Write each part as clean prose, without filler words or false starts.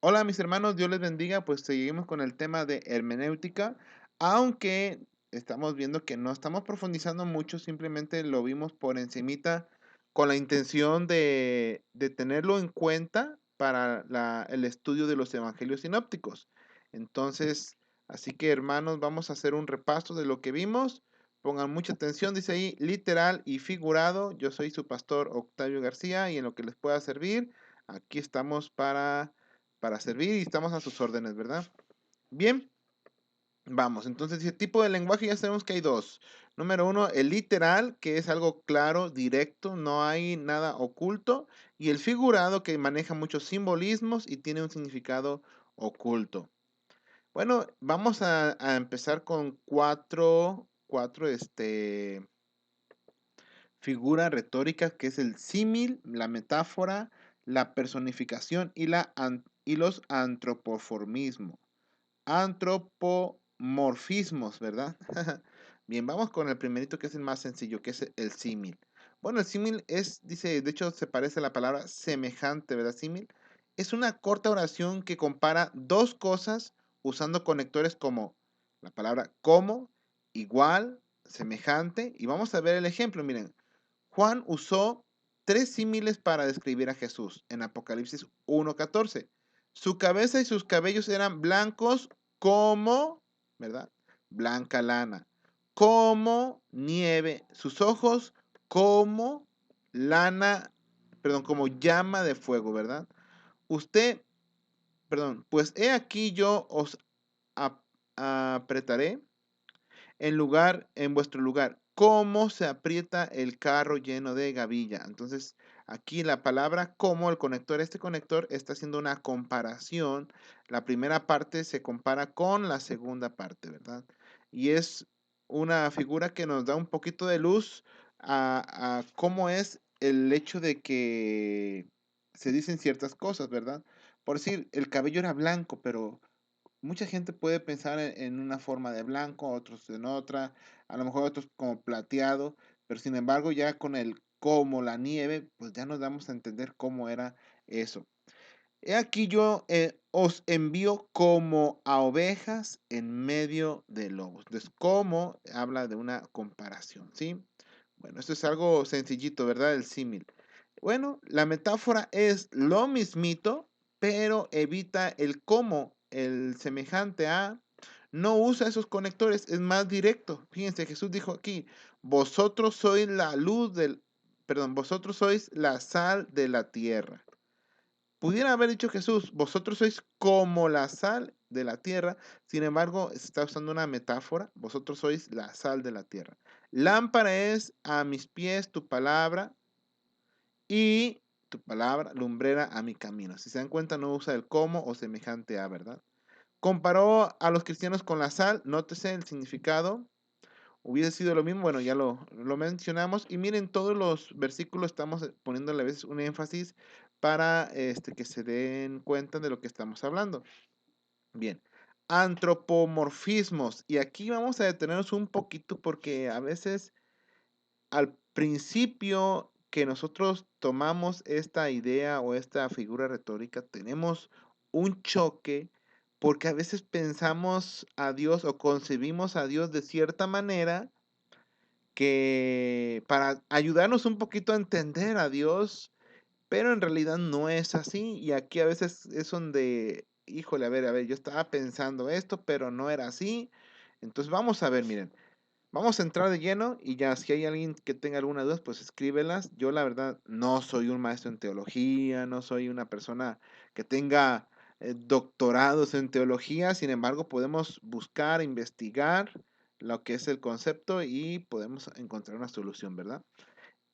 Hola mis hermanos, Dios les bendiga, pues seguimos con el tema de hermenéutica, aunque estamos viendo que no estamos profundizando mucho, simplemente lo vimos por encimita con la intención de tenerlo en cuenta para el estudio de los evangelios sinópticos. Entonces, así que hermanos, vamos a hacer un repaso de lo que vimos. Pongan mucha atención, dice ahí, literal y figurado. Yo soy su pastor Octavio García y en lo que les pueda servir, aquí estamos para servir y estamos a sus órdenes, ¿verdad? Bien, vamos. Entonces, el tipo de lenguaje ya sabemos que hay dos. Número uno, el literal, que es algo claro, directo, no hay nada oculto. Y el figurado, que maneja muchos simbolismos y tiene un significado oculto. Bueno, vamos a empezar con cuatro figuras retóricas, que es el símil, la metáfora, la personificación y los antropoformismos. Antropomorfismos, ¿verdad? Bien, vamos con el primerito que es el más sencillo, que es el símil. Bueno, el símil es, dice, de hecho se parece a la palabra semejante, ¿verdad? Símil. Es una corta oración que compara dos cosas usando conectores como la palabra como, igual, semejante. Y vamos a ver el ejemplo, miren. Juan usó tres símiles para describir a Jesús en Apocalipsis 1:14. Su cabeza y sus cabellos eran blancos como, ¿verdad? Blanca lana, como nieve, sus ojos como lana, perdón, como llama de fuego, ¿verdad? Usted, perdón, pues he aquí yo os ap- apretaré en vuestro lugar. ¿Cómo se aprieta el carro lleno de gavilla? Entonces, aquí la palabra como, el conector, este conector está haciendo una comparación. La primera parte se compara con la segunda parte, ¿verdad? Y es una figura que nos da un poquito de luz a cómo es el hecho de que se dicen ciertas cosas, ¿verdad? Por decir, el cabello era blanco, pero mucha gente puede pensar en una forma de blanco, otros en otra, a lo mejor otros como plateado, pero sin embargo ya con el como la nieve, pues ya nos damos a entender cómo era eso. He aquí yo os envío como a ovejas en medio de lobos. Entonces, como habla de una comparación, ¿sí? Bueno, esto es algo sencillito, ¿verdad? El símil. Bueno, la metáfora es lo mismito, pero evita el cómo, el semejante a, no usa esos conectores, es más directo. Fíjense, Jesús dijo aquí, vosotros sois la luz del, perdón, vosotros sois la sal de la tierra. Pudiera haber dicho Jesús, vosotros sois como la sal de la tierra, sin embargo, se está usando una metáfora, vosotros sois la sal de la tierra. Lámpara es a mis pies tu palabra y tu palabra, lumbrera a mi camino. Si se dan cuenta, no usa el como o semejante a, ¿verdad? Comparó a los cristianos con la sal, nótese el significado. Hubiese sido lo mismo, bueno, ya lo mencionamos. Y miren, todos los versículos estamos poniéndole a veces un énfasis para que se den cuenta de lo que estamos hablando. Bien, antropomorfismos. Y aquí vamos a detenernos un poquito porque a veces al principio que nosotros tomamos esta idea o esta figura retórica, tenemos un choque porque a veces pensamos a Dios o concebimos a Dios de cierta manera que para ayudarnos un poquito a entender a Dios, pero en realidad no es así. Y aquí a veces es donde, híjole, a ver, yo estaba pensando esto, pero no era así. Entonces vamos a ver, miren, vamos a entrar de lleno y ya si hay alguien que tenga alguna duda, pues escríbelas. Yo la verdad no soy un maestro en teología, no soy una persona que tenga doctorados en teología, sin embargo podemos buscar, investigar lo que es el concepto y podemos encontrar una solución, ¿verdad?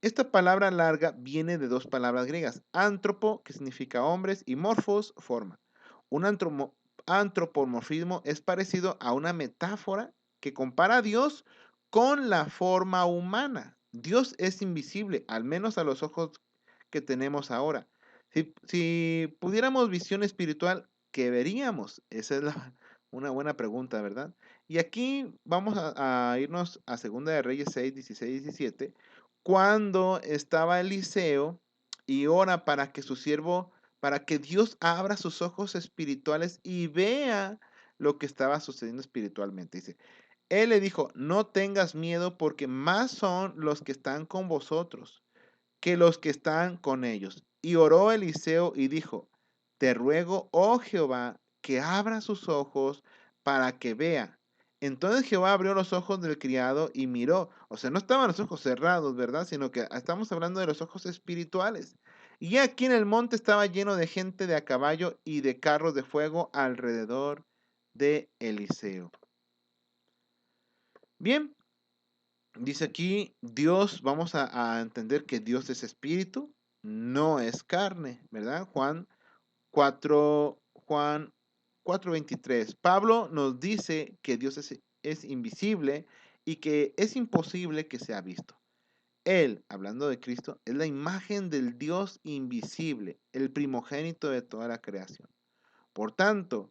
Esta palabra larga viene de dos palabras griegas, antropo, que significa hombres, y morfos, forma. Un antropomorfismo es parecido a una metáfora que compara a Dios con la forma humana. Dios es invisible, al menos a los ojos que tenemos ahora. Si pudiéramos visión espiritual, ¿qué veríamos? Esa es una buena pregunta, ¿verdad? Y aquí vamos a irnos a Segunda de Reyes 6, 16, 17, cuando estaba Eliseo y ora para que su siervo, para que Dios abra sus ojos espirituales y vea lo que estaba sucediendo espiritualmente. Dice, él le dijo, no tengas miedo porque más son los que están con vosotros que los que están con ellos. Y oró Eliseo y dijo, te ruego, oh Jehová, que abra sus ojos para que vea. Entonces Jehová abrió los ojos del criado y miró. O sea, no estaban los ojos cerrados, ¿verdad? Sino que estamos hablando de los ojos espirituales. Y aquí en el monte estaba lleno de gente de a caballo y de carros de fuego alrededor de Eliseo. Bien, dice aquí, Dios, vamos a entender que Dios es espíritu, no es carne, ¿verdad? Juan 4:23. Pablo nos dice que Dios es invisible y que es imposible que sea visto. Él, hablando de Cristo, es la imagen del Dios invisible, el primogénito de toda la creación. Por tanto,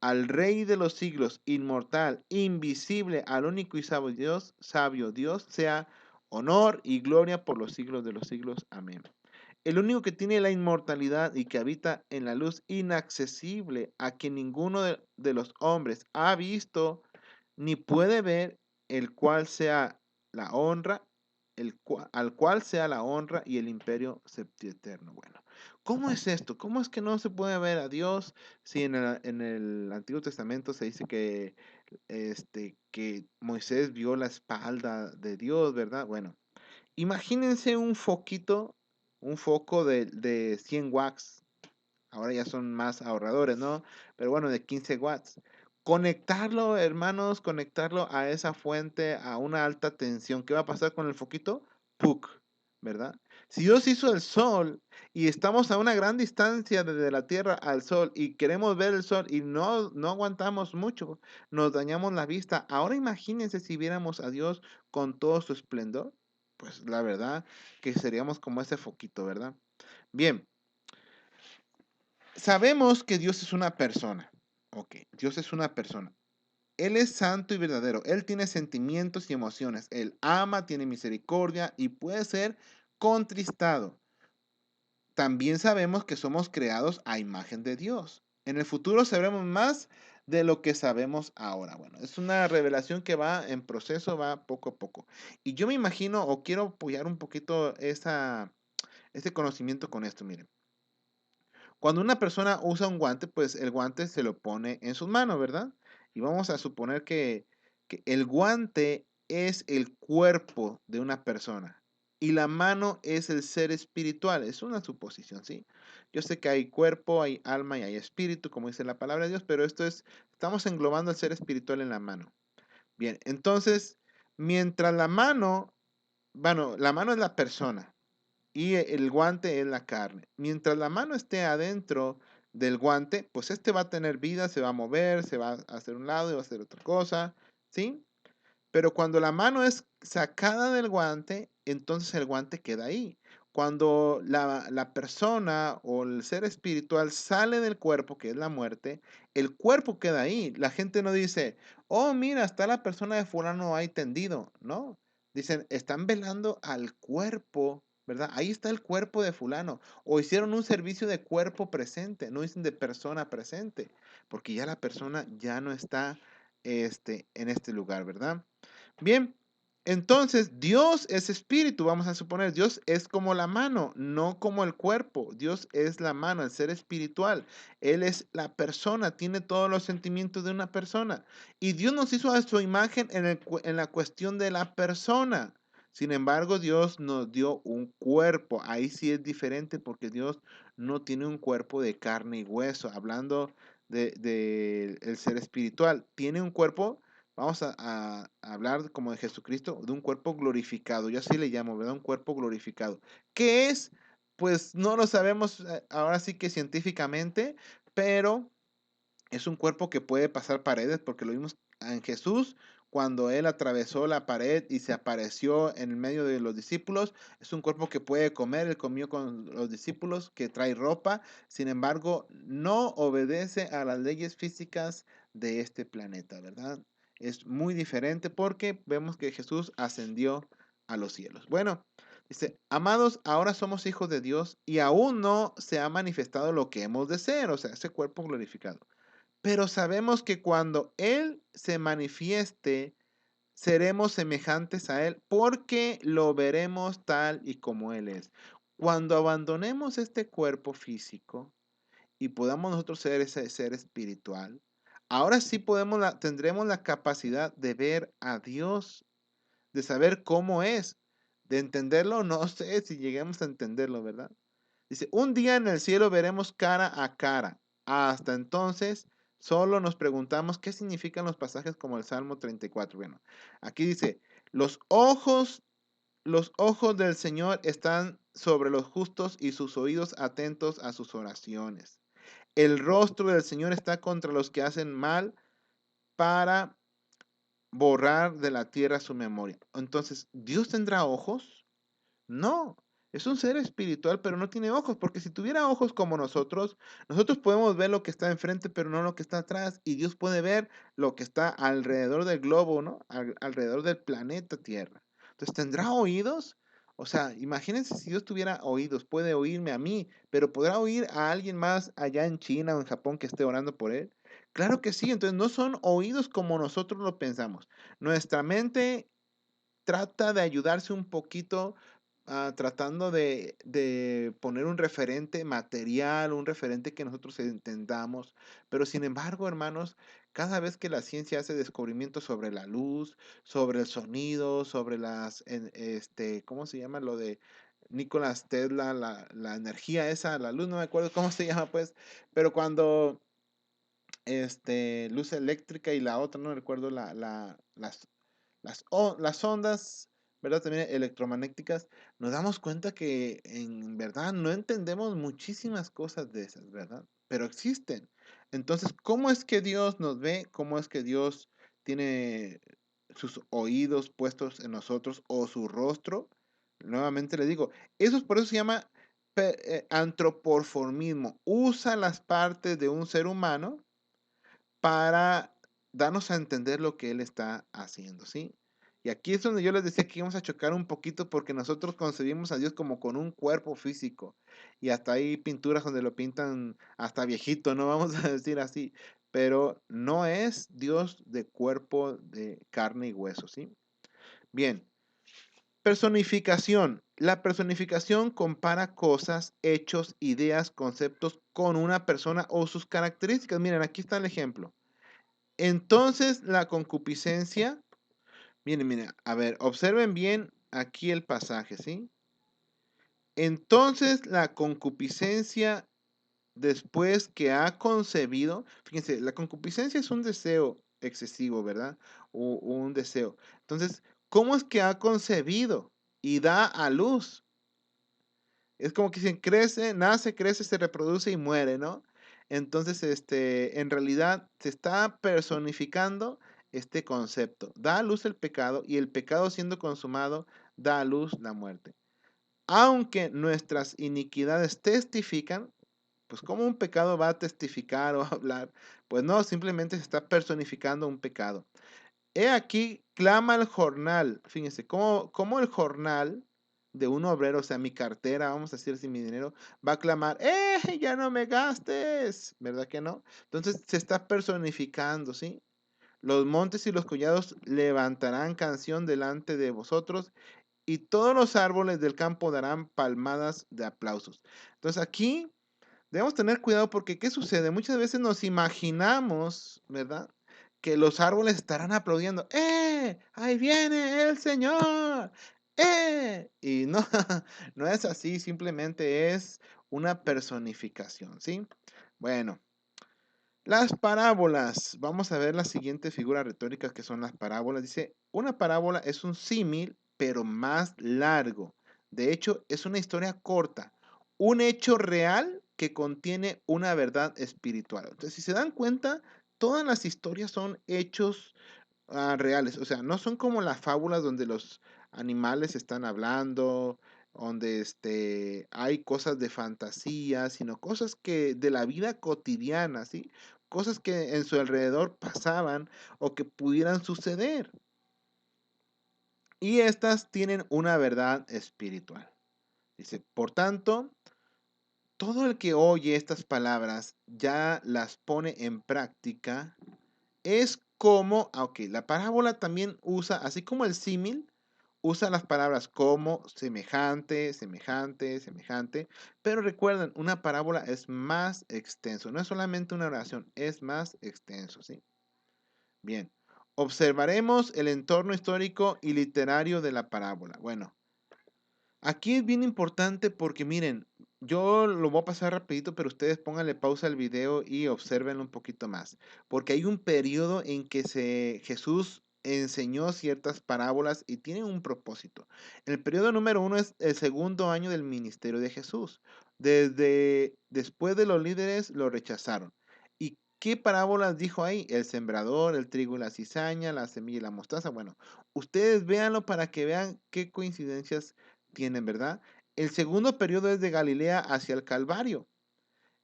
al Rey de los siglos, inmortal, invisible, al único y sabio Dios, sea honor y gloria por los siglos de los siglos. Amén. El único que tiene la inmortalidad y que habita en la luz inaccesible, a quien ninguno de los hombres ha visto ni puede ver, el cual sea la honra, al cual sea la honra y el imperio septieterno. Bueno, ¿cómo es esto? ¿Cómo es que no se puede ver a Dios si en el Antiguo Testamento se dice que Moisés vio la espalda de Dios, ¿verdad? Bueno, imagínense un foco de 100 watts. Ahora ya son más ahorradores, ¿no? Pero bueno, de 15 watts. Conectarlo, hermanos, conectarlo a esa fuente a una alta tensión. ¿Qué va a pasar con el foquito? ¡Puc! ¿Verdad? Si Dios hizo el sol y estamos a una gran distancia desde la Tierra al sol y queremos ver el sol y no aguantamos mucho, nos dañamos la vista. Ahora imagínense si viéramos a Dios con todo su esplendor. Pues la verdad que seríamos como ese foquito, ¿verdad? Bien, sabemos que Dios es una persona. Ok, Dios es una persona. Él es santo y verdadero. Él tiene sentimientos y emociones. Él ama, tiene misericordia y puede ser contristado. También sabemos que somos creados a imagen de Dios. En el futuro sabremos más de lo que sabemos ahora. Bueno, es una revelación que va en proceso, va poco a poco. Y yo me imagino o quiero apoyar un poquito ese conocimiento con esto. Miren, cuando una persona usa un guante, pues el guante se lo pone en sus manos, ¿verdad? Y vamos a suponer que el guante es el cuerpo de una persona y la mano es el ser espiritual. Es una suposición, ¿sí? Yo sé que hay cuerpo, hay alma y hay espíritu, como dice la palabra de Dios, pero estamos englobando el ser espiritual en la mano. Bien, entonces, mientras la mano es la persona, y el guante es la carne. Mientras la mano esté adentro del guante, pues este va a tener vida, se va a mover, se va a hacer un lado y va a hacer otra cosa, ¿sí? Pero cuando la mano es sacada del guante, entonces el guante queda ahí. Cuando la persona o el ser espiritual sale del cuerpo, que es la muerte, el cuerpo queda ahí. La gente no dice, oh, mira, está la persona de fulano ahí tendido. No, dicen, están velando al cuerpo, ¿verdad? Ahí está el cuerpo de fulano. O hicieron un servicio de cuerpo presente, no dicen de persona presente, porque ya la persona ya no está en este lugar, ¿verdad? Bien, entonces Dios es espíritu, vamos a suponer, Dios es como la mano, no como el cuerpo. Dios es la mano, el ser espiritual. Él es la persona, tiene todos los sentimientos de una persona. Y Dios nos hizo a su imagen en la cuestión de la persona. Sin embargo, Dios nos dio un cuerpo. Ahí sí es diferente porque Dios no tiene un cuerpo de carne y hueso. Hablando de el ser espiritual, tiene un cuerpo. Vamos a hablar como de Jesucristo, de un cuerpo glorificado. Yo así le llamo, ¿verdad? Un cuerpo glorificado. ¿Qué es? Pues no lo sabemos ahora sí que científicamente, pero es un cuerpo que puede pasar paredes porque lo vimos en Jesús cuando él atravesó la pared y se apareció en el medio de los discípulos. Es un cuerpo que puede comer, él comió con los discípulos, que trae ropa, sin embargo, no obedece a las leyes físicas de este planeta, ¿verdad? Es muy diferente porque vemos que Jesús ascendió a los cielos. Bueno, Dice, amados, ahora somos hijos de Dios y aún no se ha manifestado lo que hemos de ser, o sea, ese cuerpo glorificado. Pero sabemos que cuando Él se manifieste, seremos semejantes a Él porque lo veremos tal y como Él es. Cuando abandonemos este cuerpo físico y podamos nosotros ser ese ser espiritual, ahora sí tendremos la capacidad de ver a Dios, de saber cómo es, de entenderlo, no sé si lleguemos a entenderlo, ¿verdad? Dice, un día en el cielo veremos cara a cara. Hasta entonces, solo nos preguntamos qué significan los pasajes como el Salmo 34. Bueno, aquí dice, los ojos, los ojos del Señor están sobre los justos y sus oídos atentos a sus oraciones. El rostro del Señor está contra los que hacen mal para borrar de la tierra su memoria. Entonces, ¿Dios tendrá ojos? No, es un ser espiritual, pero no tiene ojos, porque si tuviera ojos como nosotros podemos ver lo que está enfrente, pero no lo que está atrás, y Dios puede ver lo que está alrededor del globo, ¿no? Alrededor del planeta Tierra. Entonces, ¿tendrá oídos? O sea, imagínense si Dios tuviera oídos, puede oírme a mí, pero ¿podrá oír a alguien más allá en China o en Japón que esté orando por él? Claro que sí, entonces no son oídos como nosotros lo pensamos. Nuestra mente trata de ayudarse un poquito, tratando de poner un referente material, un referente que nosotros entendamos. Pero sin embargo, hermanos, cada vez que la ciencia hace descubrimientos sobre la luz, sobre el sonido, sobre ¿cómo se llama? Lo de Nicolás Tesla, la energía esa, la luz, no me acuerdo cómo se llama, pues, pero cuando luz eléctrica y la otra, no recuerdo las ondas, ¿verdad? También electromagnéticas, nos damos cuenta que en verdad no entendemos muchísimas cosas de esas, ¿verdad? Pero existen. Entonces, ¿cómo es que Dios nos ve? ¿Cómo es que Dios tiene sus oídos puestos en nosotros o su rostro? Nuevamente le digo, por eso se llama antropomorfismo. Usa las partes de un ser humano para darnos a entender lo que Él está haciendo, ¿sí? Y aquí es donde yo les decía que íbamos a chocar un poquito porque nosotros concebimos a Dios como con un cuerpo físico. Y hasta hay pinturas donde lo pintan hasta viejito, no vamos a decir así. Pero no es Dios de cuerpo de carne y hueso, ¿sí? Bien, personificación. La personificación compara cosas, hechos, ideas, conceptos con una persona o sus características. Miren, aquí está el ejemplo. Entonces la concupiscencia, miren, a ver, observen bien aquí el pasaje, ¿sí? Entonces la concupiscencia después que ha concebido, fíjense, la concupiscencia es un deseo excesivo, ¿verdad? O un deseo. Entonces, ¿cómo es que ha concebido y da a luz? Es como que dicen, crece, nace, crece, se reproduce y muere, ¿no? Entonces, en realidad se está personificando este concepto. Da a luz el pecado y el pecado siendo consumado da a luz la muerte. Aunque nuestras iniquidades testifican, pues ¿cómo un pecado va a testificar o a hablar? Pues no, simplemente se está personificando un pecado. He aquí, clama el jornal. Fíjense, cómo el jornal de un obrero, o sea, mi cartera, vamos a decir así, mi dinero, va a clamar, ya no me gastes, ¿verdad que no? Entonces se está personificando, ¿sí? Los montes y los collados levantarán canción delante de vosotros y todos los árboles del campo darán palmadas de aplausos. Entonces aquí debemos tener cuidado porque ¿qué sucede? Muchas veces nos imaginamos, ¿verdad? Que los árboles estarán aplaudiendo. ¡Eh! ¡Ahí viene el Señor! ¡Eh! Y no, no es así, simplemente es una personificación, ¿sí? Bueno, las parábolas. Vamos a ver las siguientes figuras retóricas que son las parábolas. Dice, una parábola es un símil, pero más largo. De hecho, es una historia corta, un hecho real que contiene una verdad espiritual. Entonces, si se dan cuenta, todas las historias son hechos reales. O sea, no son como las fábulas donde los animales están hablando, donde hay cosas de fantasía, sino cosas que de la vida cotidiana, ¿sí? Cosas que en su alrededor pasaban o que pudieran suceder. y estas tienen una verdad espiritual. Dice, por tanto, todo el que oye estas palabras ya las pone en práctica, es como, aunque la parábola también usa, así como el símil, usa las palabras como, semejante, semejante, semejante, pero recuerden, una parábola es más extenso, no es solamente una oración, es más extenso, ¿sí? Bien, observaremos el entorno histórico y literario de la parábola. Bueno, aquí es bien importante porque miren, yo lo voy a pasar rapidito, pero ustedes pónganle pausa al video y observen un poquito más, porque hay un periodo en que Jesús enseñó ciertas parábolas y tiene un propósito. El periodo número uno es el segundo año del ministerio de Jesús. Desde después de los líderes lo rechazaron. ¿Y qué parábolas dijo ahí? El sembrador, el trigo y la cizaña, la semilla y la mostaza. Bueno, ustedes véanlo para que vean qué coincidencias tienen, ¿verdad? El segundo periodo es de Galilea hacia el Calvario.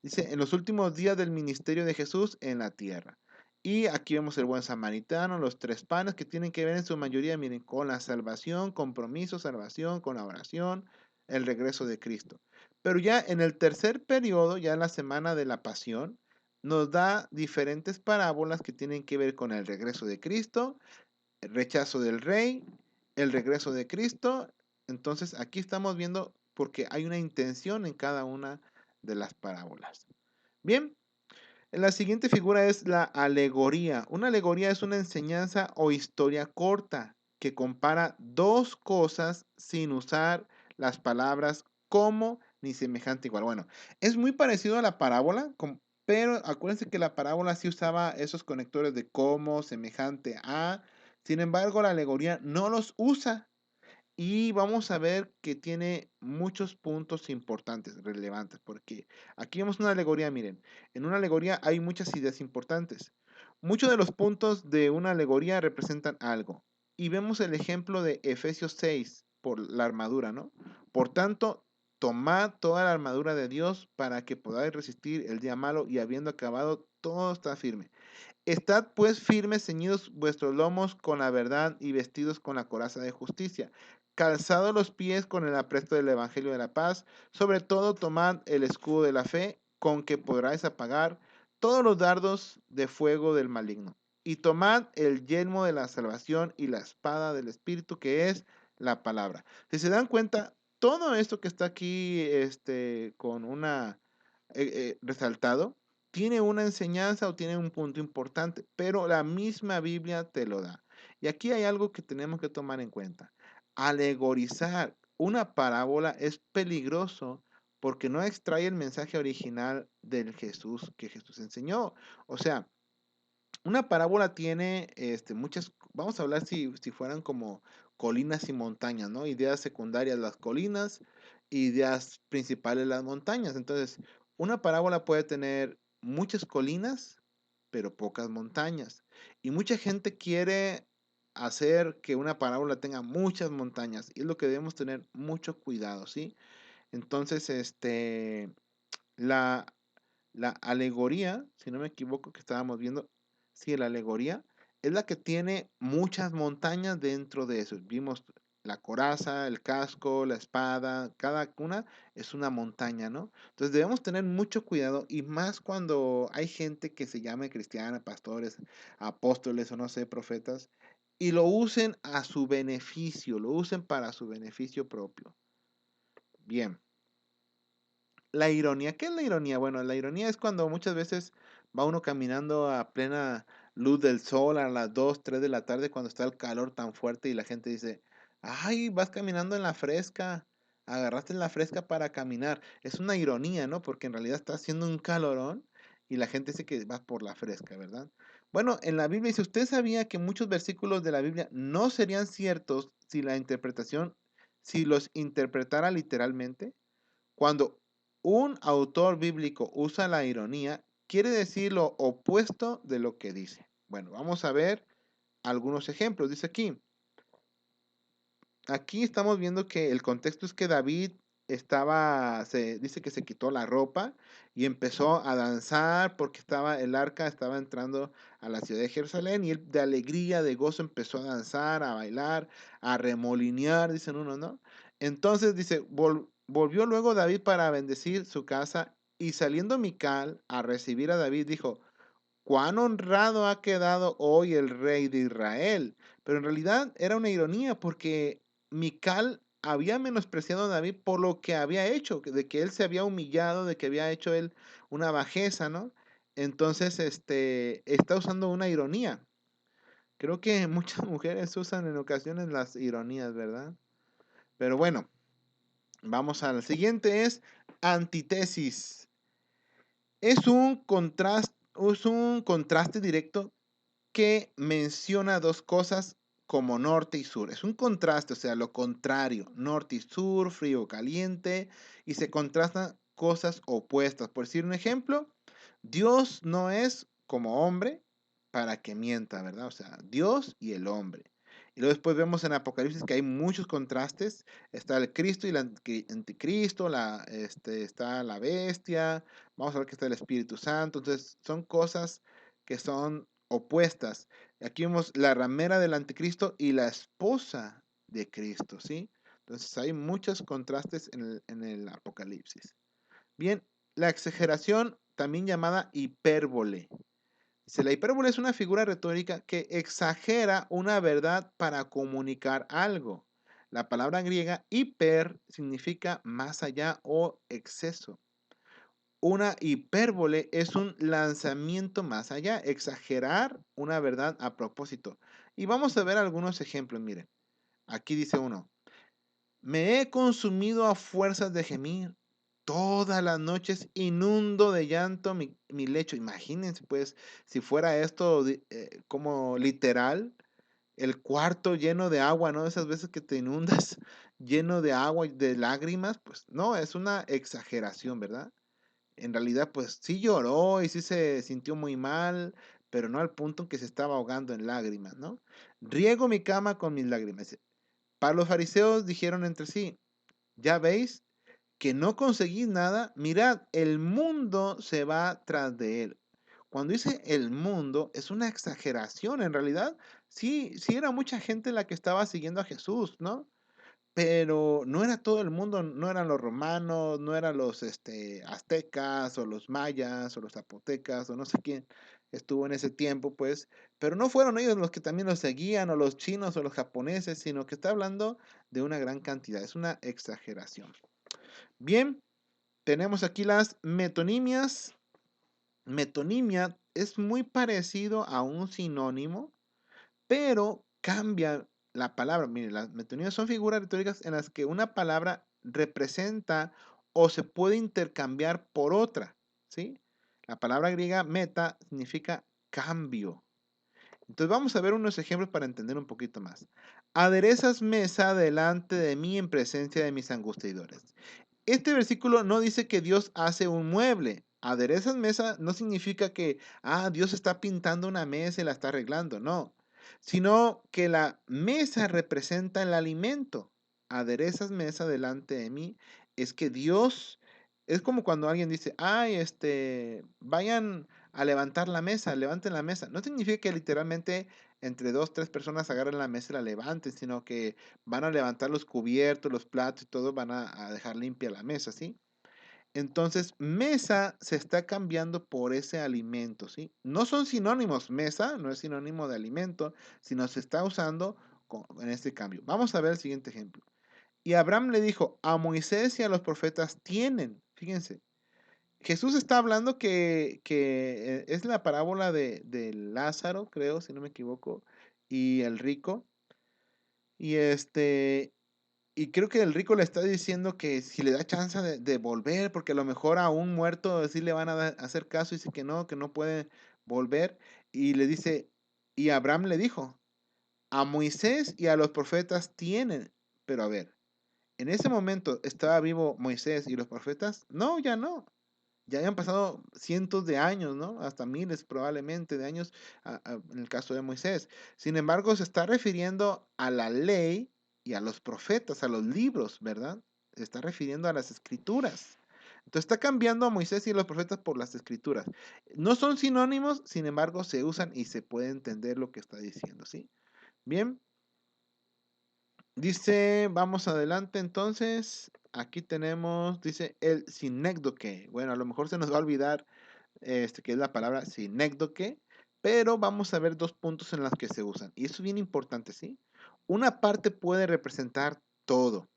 Dice, en los últimos días del ministerio de Jesús en la tierra. Y aquí vemos el buen samaritano, los tres panes que tienen que ver en su mayoría, miren, con la salvación, compromiso, salvación, con la oración, el regreso de Cristo. Pero ya en el tercer periodo, ya en la semana de la pasión, nos da diferentes parábolas que tienen que ver con el regreso de Cristo, el rechazo del rey, el regreso de Cristo. Entonces aquí estamos viendo porque hay una intención en cada una de las parábolas. Bien, la siguiente figura es la alegoría. Una alegoría es una enseñanza o historia corta que compara dos cosas sin usar las palabras como ni semejante igual. Bueno, es muy parecido a la parábola, pero acuérdense que la parábola sí usaba esos conectores de como, semejante a. Sin embargo, la alegoría no los usa. Y vamos a ver que tiene muchos puntos importantes, relevantes, porque aquí vemos una alegoría, miren, en una alegoría hay muchas ideas importantes. Muchos de los puntos de una alegoría representan algo. Y vemos el ejemplo de Efesios 6 por la armadura, ¿no? Por tanto, tomad toda la armadura de Dios para que podáis resistir el día malo y habiendo acabado, todo está firme. Estad pues firmes, ceñidos vuestros lomos con la verdad y vestidos con la coraza de justicia, calzados los pies con el apresto del evangelio de la paz, sobre todo tomad el escudo de la fe, con que podráis apagar todos los dardos de fuego del maligno. Y tomad el yelmo de la salvación y la espada del Espíritu, que es la palabra. Si se dan cuenta, todo esto que está aquí con una resaltado, tiene una enseñanza o tiene un punto importante, pero la misma Biblia te lo da. Y aquí hay algo que tenemos que tomar en cuenta. Alegorizar una parábola es peligroso porque no extrae el mensaje original del Jesús que Jesús enseñó. O sea, una parábola tiene muchas, vamos a hablar si fueran como colinas y montañas, ¿no? Ideas secundarias las colinas, ideas principales las montañas. Entonces, una parábola puede tener muchas colinas, pero pocas montañas. Y mucha gente quiere hacer que una parábola tenga muchas montañas. Y es lo que debemos tener mucho cuidado, ¿sí? Entonces, la, la alegoría, si no me equivoco, que estábamos viendo, sí, la alegoría es la que tiene muchas montañas dentro de eso. Vimos la coraza, el casco, la espada, cada una es una montaña, ¿no? Entonces debemos tener mucho cuidado y más cuando hay gente que se llame cristiana, pastores, apóstoles o no sé, profetas, y lo usen a su beneficio, lo usen para su beneficio propio. Bien. La ironía, ¿qué es la ironía? Bueno, la ironía es cuando muchas veces va uno caminando a plena luz del sol a las 2, 3 de la tarde cuando está el calor tan fuerte y la gente dice, ay, vas caminando en la fresca, agarraste en la fresca para caminar. Es una ironía, ¿no? Porque en realidad está haciendo un calorón y la gente dice que vas por la fresca, ¿verdad? Bueno, en la Biblia, si usted sabía que muchos versículos de la Biblia no serían ciertos si la interpretación, si los interpretara literalmente, cuando un autor bíblico usa la ironía, quiere decir lo opuesto de lo que dice. Bueno, vamos a ver algunos ejemplos. Dice aquí estamos viendo que el contexto es que David se dice que se quitó la ropa y empezó a danzar porque el arca estaba entrando a la ciudad de Jerusalén y él de alegría, de gozo empezó a danzar, a bailar, a remolinear, dicen uno, ¿no? Entonces dice, volvió luego David para bendecir su casa y saliendo Mical a recibir a David dijo, cuán honrado ha quedado hoy el rey de Israel. Pero en realidad era una ironía porque Mical había menospreciado a David por lo que había hecho, de que él se había humillado, de que había hecho él una bajeza, ¿no? Entonces, está usando una ironía. Creo que muchas mujeres usan en ocasiones las ironías, ¿verdad? Pero bueno, vamos al siguiente, es antítesis. Es un contraste directo que menciona dos cosas como norte y sur. Es un contraste, o sea, lo contrario, norte y sur, frío, caliente, y se contrastan cosas opuestas. Por decir un ejemplo, Dios no es como hombre para que mienta, ¿verdad? O sea, Dios y el hombre. Y luego después vemos en Apocalipsis que hay muchos contrastes. Está el Cristo y el anticristo, está la bestia, vamos a ver que está el Espíritu Santo. Entonces, son cosas que son opuestas. Aquí vemos la ramera del anticristo y la esposa de Cristo, ¿sí? Entonces hay muchos contrastes en el Apocalipsis. Bien, la exageración, también llamada hipérbole. Dice, la hipérbole es una figura retórica que exagera una verdad para comunicar algo. La palabra griega hiper significa más allá o exceso. Una hipérbole es un lanzamiento más allá, exagerar una verdad a propósito. Y vamos a ver algunos ejemplos. Miren, aquí dice uno, me he consumido a fuerzas de gemir. Todas las noches inundo de llanto mi lecho. Imagínense, pues, si fuera esto como literal, el cuarto lleno de agua, ¿no? Esas veces que te inundas lleno de agua y de lágrimas, pues no, es una exageración, ¿verdad? En realidad, pues sí lloró y sí se sintió muy mal, pero no al punto en que se estaba ahogando en lágrimas, ¿no? Riego mi cama con mis lágrimas. Para los fariseos dijeron entre sí, ya veis que no conseguís nada, mirad, el mundo se va tras de él. Cuando dice el mundo, es una exageración, en realidad, sí, sí era mucha gente la que estaba siguiendo a Jesús, ¿no? Pero no era todo el mundo, no eran los romanos, no eran los aztecas o los mayas o los zapotecas o no sé quién estuvo en ese tiempo, pues, pero no fueron ellos los que también los seguían o los chinos o los japoneses, sino que está hablando de una gran cantidad, es una exageración. Bien, tenemos aquí las metonimias. Metonimia es muy parecido a un sinónimo, pero cambia la palabra. Mire, las metonimias son figuras retóricas en las que una palabra representa o se puede intercambiar por otra, ¿sí? La palabra griega meta significa cambio. Entonces vamos a ver unos ejemplos para entender un poquito más. Aderezas mesa delante de mí en presencia de mis angustiadores. Este versículo no dice que Dios hace un mueble. Aderezas mesa no significa que, Dios está pintando una mesa y la está arreglando, no. Sino que la mesa representa el alimento. Aderezas mesa delante de mí. Es que Dios, es como cuando alguien dice, vayan a levantar la mesa, levanten la mesa. No significa que literalmente entre dos, tres personas agarren la mesa y la levanten, sino que van a levantar los cubiertos, los platos y todo, van a dejar limpia la mesa, ¿sí? Entonces, mesa se está cambiando por ese alimento, ¿sí? No son sinónimos, mesa no es sinónimo de alimento, sino se está usando en este cambio. Vamos a ver el siguiente ejemplo. Y Abraham le dijo, a Moisés y a los profetas tienen, fíjense, Jesús está hablando que es la parábola de Lázaro, creo, si no me equivoco, y el rico. Y y creo que el rico le está diciendo que si le da chance de volver, porque a lo mejor a un muerto sí le van a hacer caso, y dice que no puede volver. Y le dice, y Abraham le dijo, a Moisés y a los profetas tienen, pero a ver, en ese momento estaba vivo Moisés y los profetas, no, ya no. Ya habían pasado cientos de años, ¿no? Hasta miles probablemente de años en el caso de Moisés. Sin embargo, se está refiriendo a la ley y a los profetas, a los libros, ¿verdad? Se está refiriendo a las escrituras. Entonces está cambiando a Moisés y a los profetas por las escrituras. No son sinónimos, sin embargo se usan y se puede entender lo que está diciendo, ¿sí? Bien, dice, vamos adelante entonces. Aquí tenemos, dice el sinécdoque. Bueno, a lo mejor se nos va a olvidar que es la palabra sinécdoque, pero vamos a ver dos puntos en los que se usan. Y eso es bien importante, ¿sí? Una parte puede representar todo.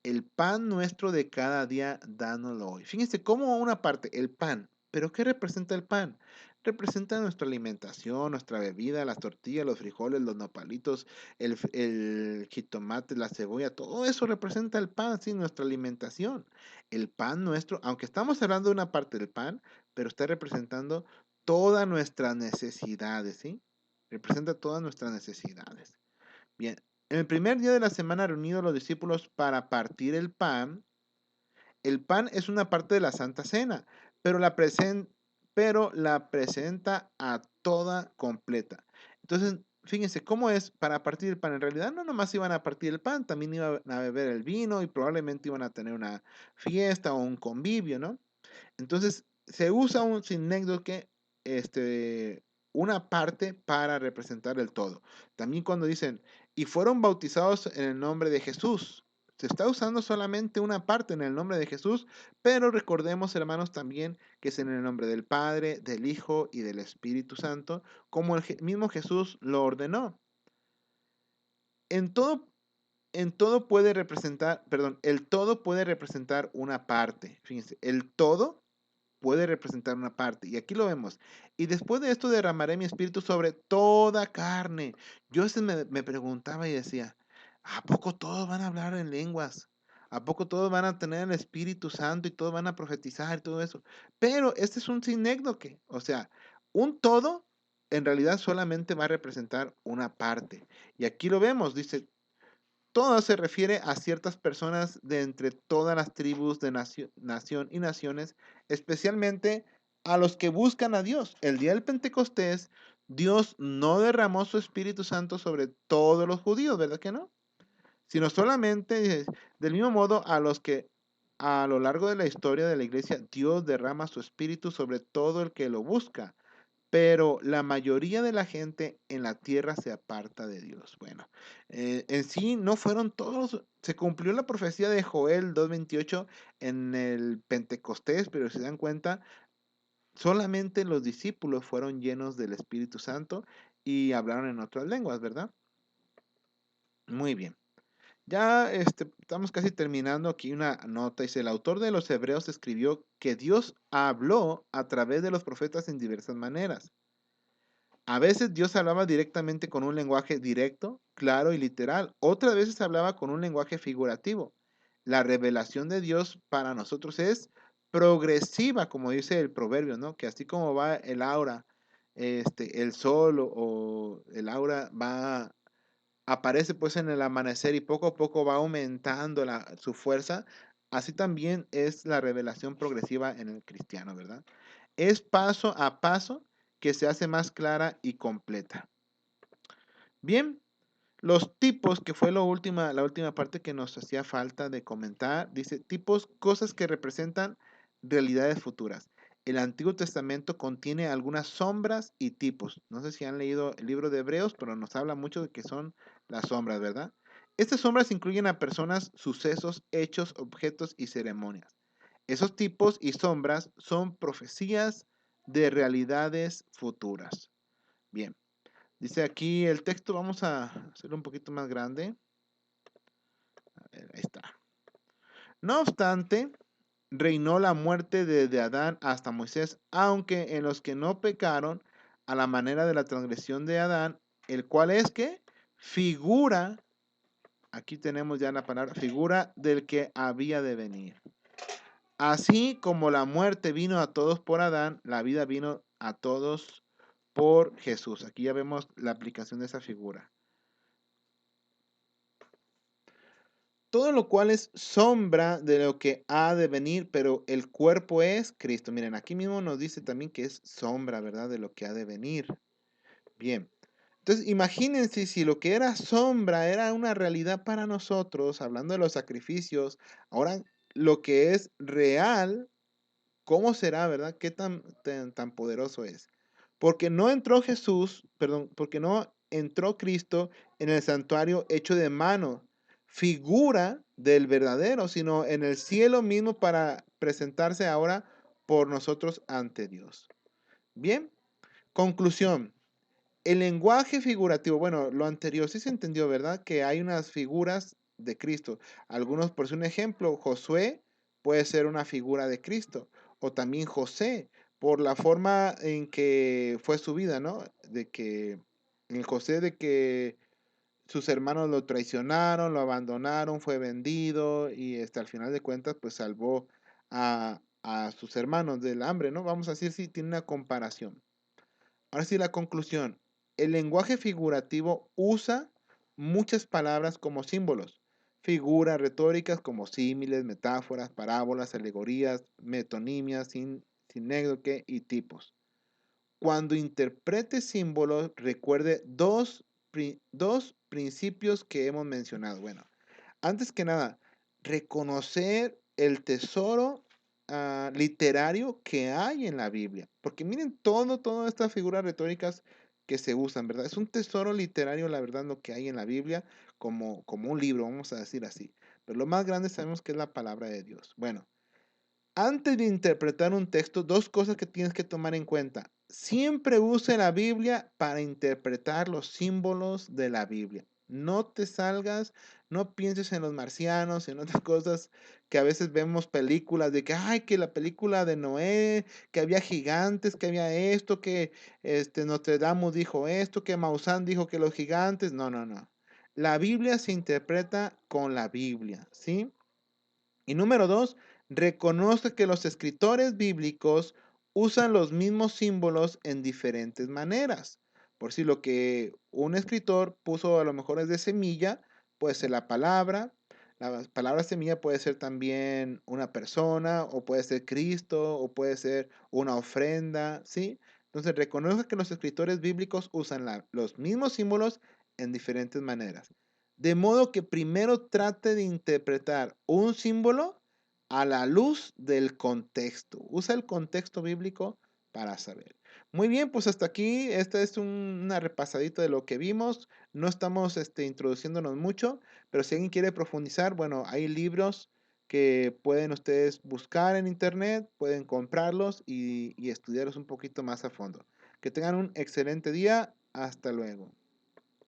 El pan nuestro de cada día, dánoslo hoy. Fíjense cómo una parte, el pan. ¿Pero qué representa el pan? Representa nuestra alimentación, nuestra bebida, las tortillas, los frijoles, los nopalitos, el jitomate, la cebolla, todo eso representa el pan, sí, nuestra alimentación. El pan nuestro, aunque estamos hablando de una parte del pan, pero está representando todas nuestras necesidades, ¿sí? Representa todas nuestras necesidades. Bien, en el primer día de la semana reunidos los discípulos para partir el pan es una parte de la Santa Cena, pero pero la presenta a toda completa. Entonces, fíjense cómo es para partir el pan. En realidad no nomás iban a partir el pan, también iban a beber el vino y probablemente iban a tener una fiesta o un convivio, ¿no? Entonces, se usa un sinécdoque, una parte para representar el todo. También cuando dicen, y fueron bautizados en el nombre de Jesús. Se está usando solamente una parte en el nombre de Jesús, pero recordemos, hermanos, también que es en el nombre del Padre, del Hijo y del Espíritu Santo, como el mismo Jesús lo ordenó. En todo, en todo puede representar, perdón, el todo puede representar una parte. Fíjense, el todo puede representar una parte. Y aquí lo vemos. Y después de esto derramaré mi espíritu sobre toda carne. Yo me preguntaba y decía, ¿a poco todos van a hablar en lenguas? ¿A poco todos van a tener el Espíritu Santo y todos van a profetizar y todo eso? Pero este es un sinécdoque. O sea, un todo en realidad solamente va a representar una parte. Y aquí lo vemos, dice, todo se refiere a ciertas personas de entre todas las tribus de nación y naciones, especialmente a los que buscan a Dios. El día del Pentecostés, Dios no derramó su Espíritu Santo sobre todos los judíos, ¿verdad que no? Sino solamente, del mismo modo, a los que a lo largo de la historia de la iglesia, Dios derrama su Espíritu sobre todo el que lo busca, pero la mayoría de la gente en la tierra se aparta de Dios. Bueno, en sí no fueron todos, se cumplió la profecía de Joel 2:28 en el Pentecostés, pero si se dan cuenta, solamente los discípulos fueron llenos del Espíritu Santo y hablaron en otras lenguas, ¿verdad? Muy bien. Ya estamos casi terminando aquí una nota. Dice, el autor de los Hebreos escribió que Dios habló a través de los profetas en diversas maneras. A veces Dios hablaba directamente con un lenguaje directo, claro y literal. Otras veces hablaba con un lenguaje figurativo. La revelación de Dios para nosotros es progresiva, como dice el proverbio, ¿no? Que así como va el aura, el sol o el aura aparece pues en el amanecer y poco a poco va aumentando su fuerza, así también es la revelación progresiva en el cristiano, ¿verdad? Es paso a paso que se hace más clara y completa. Bien, los tipos, que fue la última parte que nos hacía falta de comentar, dice tipos, cosas que representan realidades futuras. El Antiguo Testamento contiene algunas sombras y tipos. No sé si han leído el libro de Hebreos, pero nos habla mucho de que son las sombras, ¿verdad? Estas sombras incluyen a personas, sucesos, hechos, objetos y ceremonias. Esos tipos y sombras son profecías de realidades futuras. Bien, dice aquí el texto, vamos a hacerlo un poquito más grande. A ver, ahí está. No obstante, reinó la muerte desde Adán hasta Moisés, aunque en los que no pecaron a la manera de la transgresión de Adán, el cual es que figura, aquí tenemos ya la palabra, figura del que había de venir. Así como la muerte vino a todos por Adán, la vida vino a todos por Jesús. Aquí ya vemos la aplicación de esa figura. Todo lo cual es sombra de lo que ha de venir, pero el cuerpo es Cristo. Miren, aquí mismo nos dice también que es sombra, ¿verdad? De lo que ha de venir. Bien. Entonces, imagínense si lo que era sombra era una realidad para nosotros, hablando de los sacrificios, ahora lo que es real, ¿cómo será, verdad? ¿Qué tan poderoso es? Porque no entró Jesús, perdón, porque no entró Cristo en el santuario hecho de mano, figura del verdadero, sino en el cielo mismo para presentarse ahora por nosotros ante Dios. Bien, conclusión. El lenguaje figurativo, bueno, lo anterior sí se entendió, ¿verdad? Que hay unas figuras de Cristo. Algunos, por un ejemplo, Josué puede ser una figura de Cristo. O también José, por la forma en que fue su vida, ¿no? De que, en José, de que sus hermanos lo traicionaron, lo abandonaron, fue vendido y al final de cuentas, pues salvó a sus hermanos del hambre, ¿no? Vamos a decir, sí, tiene una comparación. Ahora sí, la conclusión. El lenguaje figurativo usa muchas palabras como símbolos, figuras retóricas como símiles, metáforas, parábolas, alegorías, metonimias, sinécdoque y tipos. Cuando interprete símbolos, recuerde dos principios que hemos mencionado. Bueno, antes que nada, reconocer el tesoro literario que hay en la Biblia. Porque miren todas estas figuras retóricas que se usan, ¿verdad? Es un tesoro literario, la verdad, lo que hay en la Biblia, como un libro, vamos a decir así. Pero lo más grande sabemos que es la palabra de Dios. Bueno, antes de interpretar un texto, dos cosas que tienes que tomar en cuenta. Siempre use la Biblia para interpretar los símbolos de la Biblia. No te salgas, no pienses en los marcianos, en otras cosas que a veces vemos películas de que, ay, que la película de Noé, que había gigantes, que había esto, que Notre Dame dijo esto, que Maussan dijo que los gigantes. No, no, no. La Biblia se interpreta con la Biblia, ¿sí? Y número dos, reconoce que los escritores bíblicos usan los mismos símbolos en diferentes maneras. Por si lo que un escritor puso a lo mejor es de semilla, puede ser la palabra semilla puede ser también una persona, o puede ser Cristo, o puede ser una ofrenda, ¿sí? Entonces reconoce que los escritores bíblicos usan los mismos símbolos en diferentes maneras. De modo que primero trate de interpretar un símbolo a la luz del contexto. Usa el contexto bíblico para saber. Muy bien, pues hasta aquí, esta es una repasadita de lo que vimos. No estamos introduciéndonos mucho, pero si alguien quiere profundizar, bueno, hay libros que pueden ustedes buscar en internet, pueden comprarlos y estudiarlos un poquito más a fondo. Que tengan un excelente día. Hasta luego.